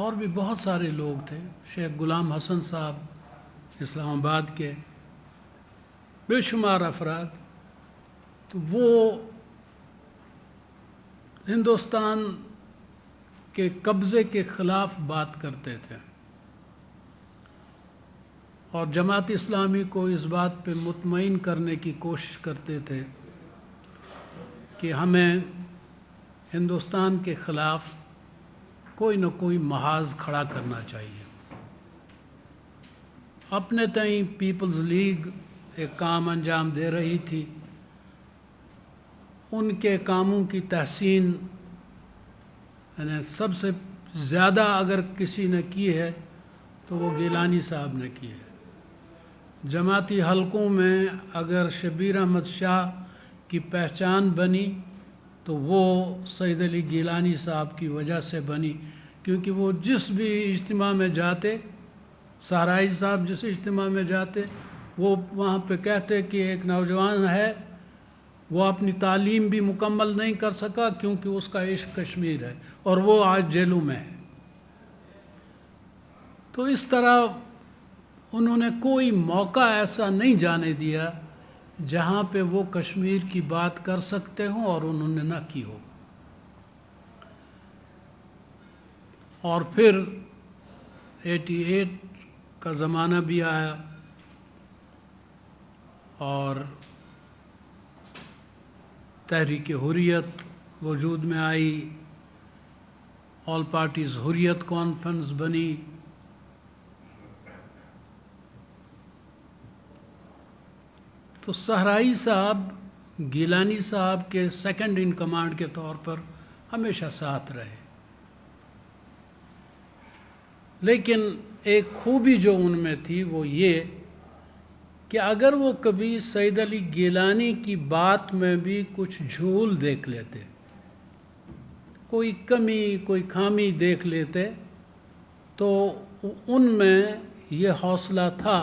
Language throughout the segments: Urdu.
اور بھی بہت سارے لوگ تھے، شیخ غلام حسن صاحب اسلام آباد کے، بے شمار افراد. تو وہ ہندوستان کے قبضے کے خلاف بات کرتے تھے اور جماعت اسلامی کو اس بات پہ مطمئن کرنے کی کوشش کرتے تھے کہ ہمیں ہندوستان کے خلاف کوئی نہ کوئی محاذ کھڑا کرنا چاہیے. اپنے تئیں پیپلز لیگ ایک کام انجام دے رہی تھی. ان کے کاموں کی تحسین یعنی سب سے زیادہ اگر کسی نے کی ہے تو وہ گیلانی صاحب نے کی ہے. جماعتی حلقوں میں اگر شبیر احمد شاہ کی پہچان بنی تو وہ سید علی گیلانی صاحب کی وجہ سے بنی، کیونکہ وہ جس بھی اجتماع میں جاتے، صحرائی صاحب جس اجتماع میں جاتے، وہ وہاں پہ کہتے کہ ایک نوجوان ہے، وہ اپنی تعلیم بھی مکمل نہیں کر سکا کیونکہ اس کا عشق کشمیر ہے اور وہ آج جیلوں میں ہے. تو اس طرح انہوں نے کوئی موقع ایسا نہیں جانے دیا جہاں پہ وہ کشمیر کی بات کر سکتے ہوں اور انہوں نے نہ کی ہو. اور پھر 88 کا زمانہ بھی آیا اور تحریک حریت وجود میں آئی، آل پارٹیز حریت کانفرنس بنی. تو صحرائی صاحب گیلانی صاحب کے سیکنڈ ان کمانڈ کے طور پر ہمیشہ ساتھ رہے، لیکن ایک خوبی جو ان میں تھی وہ یہ کہ اگر وہ کبھی سید علی گیلانی کی بات میں بھی کچھ جھول دیکھ لیتے، کوئی کمی کوئی خامی دیکھ لیتے، تو ان میں یہ حوصلہ تھا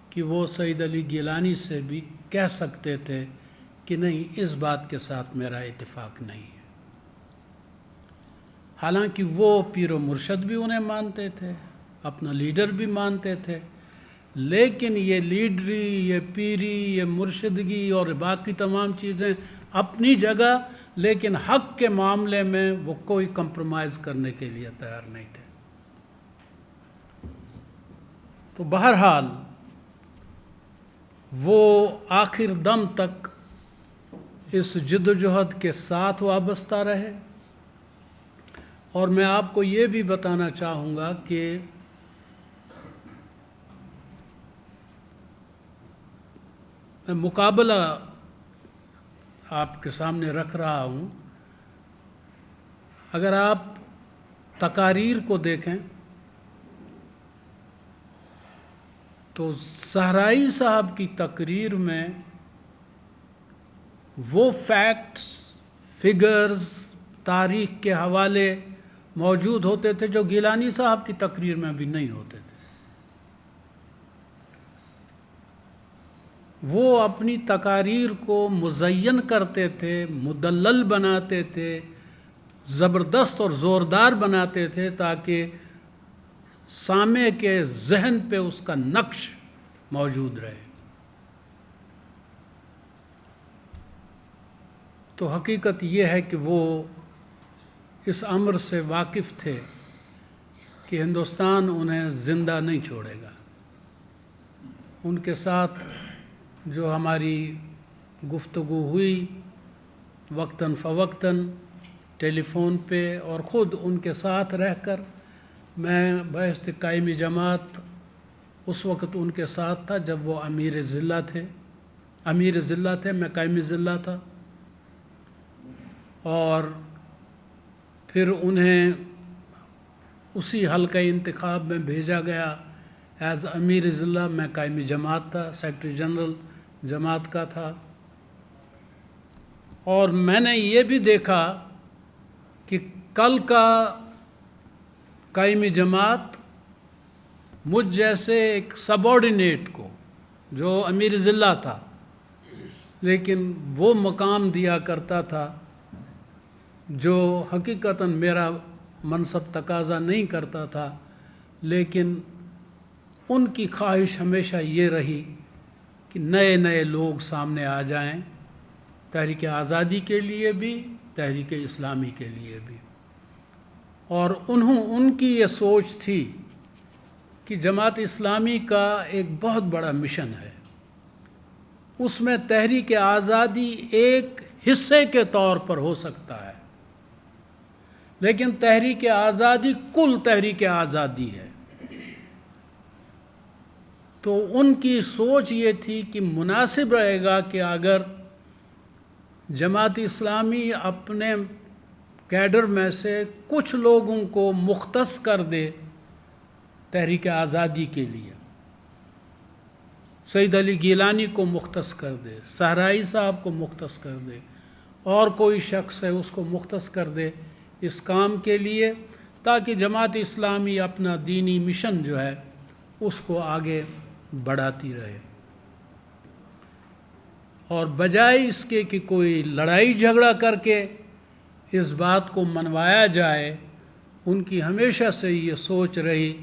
کہ وہ سید علی گیلانی سے بھی کہہ سکتے تھے کہ نہیں، اس بات کے ساتھ میرا اتفاق نہیں ہے. حالانکہ وہ پیر و مرشد بھی انہیں مانتے تھے، اپنا لیڈر بھی مانتے تھے، لیکن یہ لیڈری، یہ پیری، یہ مرشدگی اور باقی تمام چیزیں اپنی جگہ، لیکن حق کے معاملے میں وہ کوئی کمپرومائز کرنے کے لیے تیار نہیں تھے. تو بہرحال وہ آخر دم تک اس جد و جہد کے ساتھ وابستہ رہے. اور میں آپ کو یہ بھی بتانا چاہوں گا کہ میں مقابلہ آپ کے سامنے رکھ رہا ہوں. اگر آپ تقاریر کو دیکھیں تو صحرائی صاحب کی تقریر میں وہ فیکٹس، فگرز، تاریخ کے حوالے موجود ہوتے تھے جو گیلانی صاحب کی تقریر میں بھی نہیں ہوتے تھے. وہ اپنی تقاریر کو مزین کرتے تھے، مدلل بناتے تھے، زبردست اور زوردار بناتے تھے تاکہ سامع کے ذہن پہ اس کا نقش موجود رہے. تو حقیقت یہ ہے کہ وہ اس امر سے واقف تھے کہ ہندوستان انہیں زندہ نہیں چھوڑے گا. ان کے ساتھ جو ہماری گفتگو ہوئی وقتاً فوقتاً ٹیلی فون پہ اور خود ان کے ساتھ رہ کر، میں بحیثیت قائمی جماعت اس وقت ان کے ساتھ تھا جب وہ امیر ضلع تھے، میں قائمی ضلع تھا. اور پھر انہیں اسی حلقہ انتخاب میں بھیجا گیا ایز امیر ضلع. میں قائمی جماعت تھا، سیکرٹری جنرل جماعت کا تھا. اور میں نے یہ بھی دیکھا کہ کل کا قائمی جماعت مجھ جیسے ایک سب آرڈینیٹ کو، جو امیر ضلع تھا لیکن وہ مقام دیا کرتا تھا جو حقیقتاً میرا منصب تقاضا نہیں کرتا تھا، لیکن ان کی خواہش ہمیشہ یہ رہی کہ نئے نئے لوگ سامنے آ جائیں، تحریک آزادی کے لیے بھی، تحریک اسلامی کے لیے بھی۔ اور ان کی یہ سوچ تھی کہ جماعت اسلامی کا ایک بہت بڑا مشن ہے، اس میں تحریک آزادی ایک حصے کے طور پر ہو سکتا ہے، لیکن تحریک آزادی کل تحریک آزادی ہے۔ تو ان کی سوچ یہ تھی کہ مناسب رہے گا کہ اگر جماعت اسلامی اپنے کیڈر میں سے کچھ لوگوں کو مختص کر دے تحریک آزادی کے لیے، سید علی گیلانی کو مختص کر دے، صحرائی صاحب کو مختص کر دے، اور کوئی شخص ہے اس کو مختص کر دے اس کام کے لیے، تاکہ جماعت اسلامی اپنا دینی مشن جو ہے اس کو آگے بڑھاتی رہے، اور بجائے اس کے کہ کوئی لڑائی جھگڑا کر کے اس بات کو منوایا جائے، ان کی ہمیشہ سے یہ سوچ رہی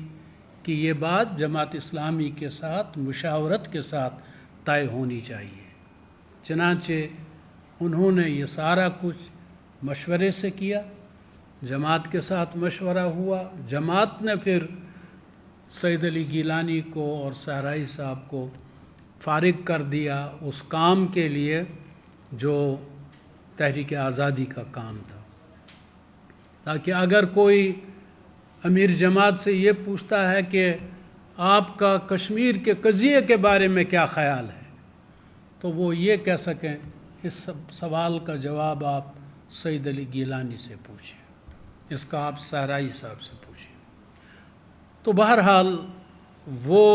کہ یہ بات جماعت اسلامی کے ساتھ مشاورت کے ساتھ طے ہونی چاہیے۔ چنانچہ انہوں نے یہ سارا کچھ مشورے سے کیا، جماعت کے ساتھ مشورہ ہوا، جماعت نے پھر سید علی گیلانی کو اور صحرائی صاحب کو فارغ کر دیا اس کام کے لیے جو تحریک آزادی کا کام تھا، تاکہ اگر کوئی امیر جماعت سے یہ پوچھتا ہے کہ آپ کا کشمیر کے قضیے کے بارے میں کیا خیال ہے، تو وہ یہ کہہ سکیں اس سوال کا جواب آپ سید علی گیلانی سے پوچھیں، اس کا آپ صحرائی صاحب سے پوچھیں۔ تو بہرحال وہ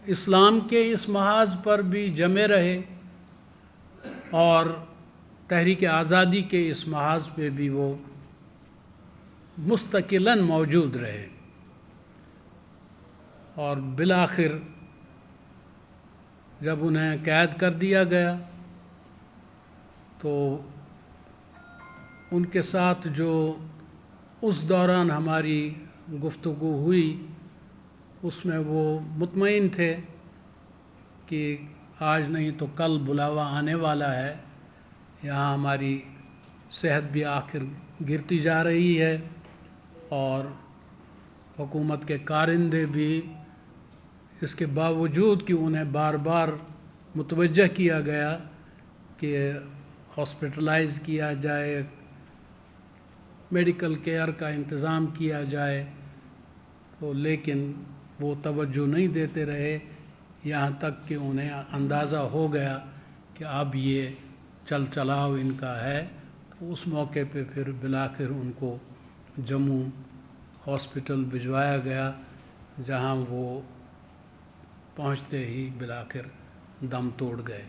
اسلام کے اس محاذ پر بھی جمے رہے اور تحریک آزادی کے اس محاذ پہ بھی وہ مستقلاً موجود رہے، اور بالآخر جب انہیں قید کر دیا گیا تو ان کے ساتھ جو اس دوران ہماری گفتگو ہوئی اس میں وہ مطمئن تھے کہ آج نہیں تو کل بلاوا آنے والا ہے، یہاں ہماری صحت بھی آخر گرتی جا رہی ہے، اور حکومت کے کارندے بھی اس کے باوجود کہ انہیں بار بار متوجہ کیا گیا کہ ہاسپٹلائز کیا جائے، میڈیکل کیئر کا انتظام کیا جائے، تو لیکن وہ توجہ نہیں دیتے رہے، یہاں تک کہ انہیں اندازہ ہو گیا کہ اب یہ چل چلاؤ ان کا ہے، تو اس موقع پہ پھر بالآخر ان کو جموں ہاسپٹل بھجوایا گیا، جہاں وہ پہنچتے ہی بالآخر دم توڑ گئے۔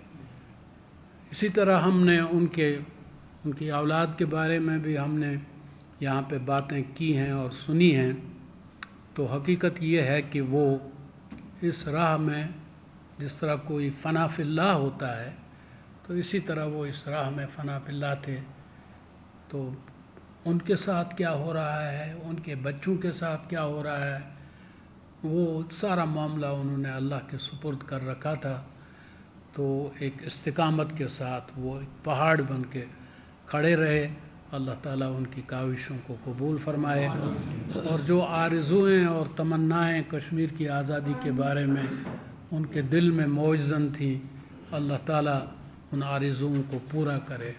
اسی طرح ہم نے ان کی اولاد کے بارے میں بھی ہم نے یہاں پہ باتیں کی ہیں اور سنی ہیں، تو حقیقت یہ ہے کہ وہ اس راہ میں جس طرح کوئی فنا فی اللہ ہوتا ہے، تو اسی طرح وہ اس راہ میں فنا فی اللہ تھے۔ تو ان کے ساتھ کیا ہو رہا ہے، ان کے بچوں کے ساتھ کیا ہو رہا ہے، وہ سارا معاملہ انہوں نے اللہ کے سپرد کر رکھا تھا، تو ایک استقامت کے ساتھ وہ ایک پہاڑ بن کے کھڑے رہے۔ اللہ تعالیٰ ان کی کاوشوں کو قبول فرمائے، اور جو آرزوئیں اور تمنائیں کشمیر کی آزادی کے بارے میں ان کے دل میں موجزن تھیں، اللہ تعالیٰ ان آرزوؤں کو پورا کرے،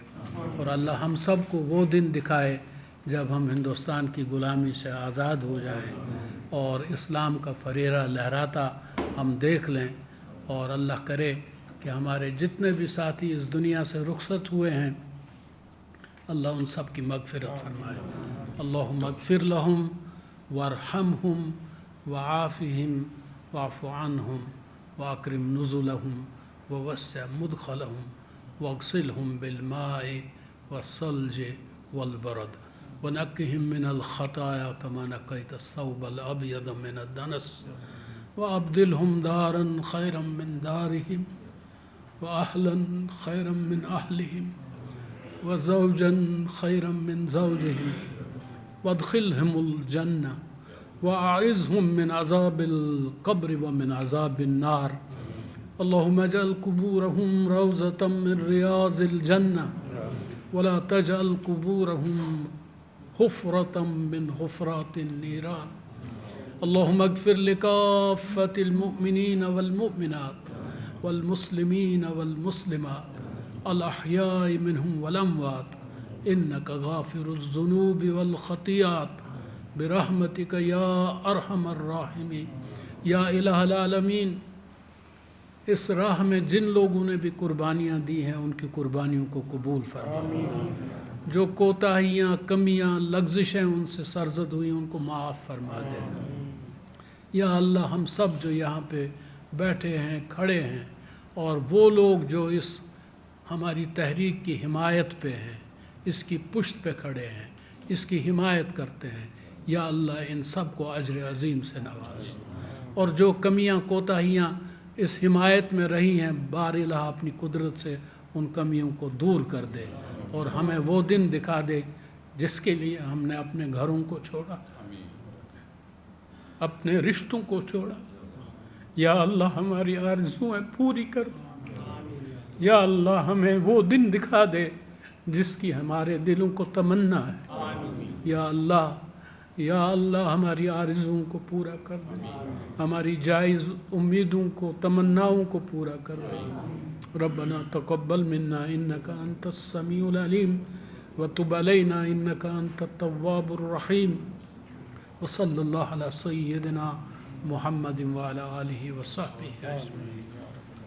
اور اللہ ہم سب کو وہ دن دکھائے جب ہم ہندوستان کی غلامی سے آزاد ہو جائیں اور اسلام کا فریرہ لہراتا ہم دیکھ لیں، اور اللہ کرے کہ ہمارے جتنے بھی ساتھی اس دنیا سے رخصت ہوئے ہیں اللہ ان سب کی مغفرت فرمائے۔ اللہم اغفر لہم وارحمہم وعافہم واعف عنہم واکرم نزلہم ووسع مدخلہم واغسلہم بالماء والثلج والبرد ونقہم من الخطایا کما نقیت الثوب الابیض من الدنس وابدلہم دارا خیرا من دارہم واہلا خیرا من اہلہم وزوجا خیرا من زوجہم وادخلهم الجنة وأعذهم من عذاب القبر ومن عذاب النار اللهم اجعل قبورهم روضة من رياض الجنة ولا تجعل قبورهم حفرة من حفرات النيران اللهم اغفر لكافة المؤمنين والمؤمنات والمسلمين والمسلمات الأحياء منهم والأموات إنك غافر الذنوب والخطيئات برحمتك یا ارحم الراحمین یا الہ العالمین۔ اس راہ میں جن لوگوں نے بھی قربانیاں دی ہیں ان کی قربانیوں کو قبول فرما، جو کوتاہیاں، کمیاں، لغزشیں ان سے سرزد ہوئی ان کو معاف فرما دے۔ یا اللہ ہم سب جو یہاں پہ بیٹھے ہیں، کھڑے ہیں، اور وہ لوگ جو اس ہماری تحریک کی حمایت پہ ہیں، اس کی پشت پہ کھڑے ہیں، اس کی حمایت کرتے ہیں، یا اللہ ان سب کو اجر عظیم سے نواز، اور جو کمیاں کوتاہیاں اس حمایت میں رہی ہیں بار الہ اپنی قدرت سے ان کمیوں کو دور کر دے، اور ہمیں وہ دن دکھا دے جس کے لیے ہم نے اپنے گھروں کو چھوڑا، اپنے رشتوں کو چھوڑا۔ یا اللہ ہماری آرزویں پوری کر دے، یا اللہ ہمیں وہ دن دکھا دے جس کی ہمارے دلوں کو تمنا ہے۔ یا اللہ ہماری آرزوؤں کو پورا کر دے، ہماری جائز امیدوں کو، تمناؤں کو پورا کر دے۔ ربنا تقبل منا انک انت السمیع العلیم وتب علینا انک انت التواب الرحیم وصلی اللہ علی سیدنا محمد وعلی آلہ وصحبہ اجمعین۔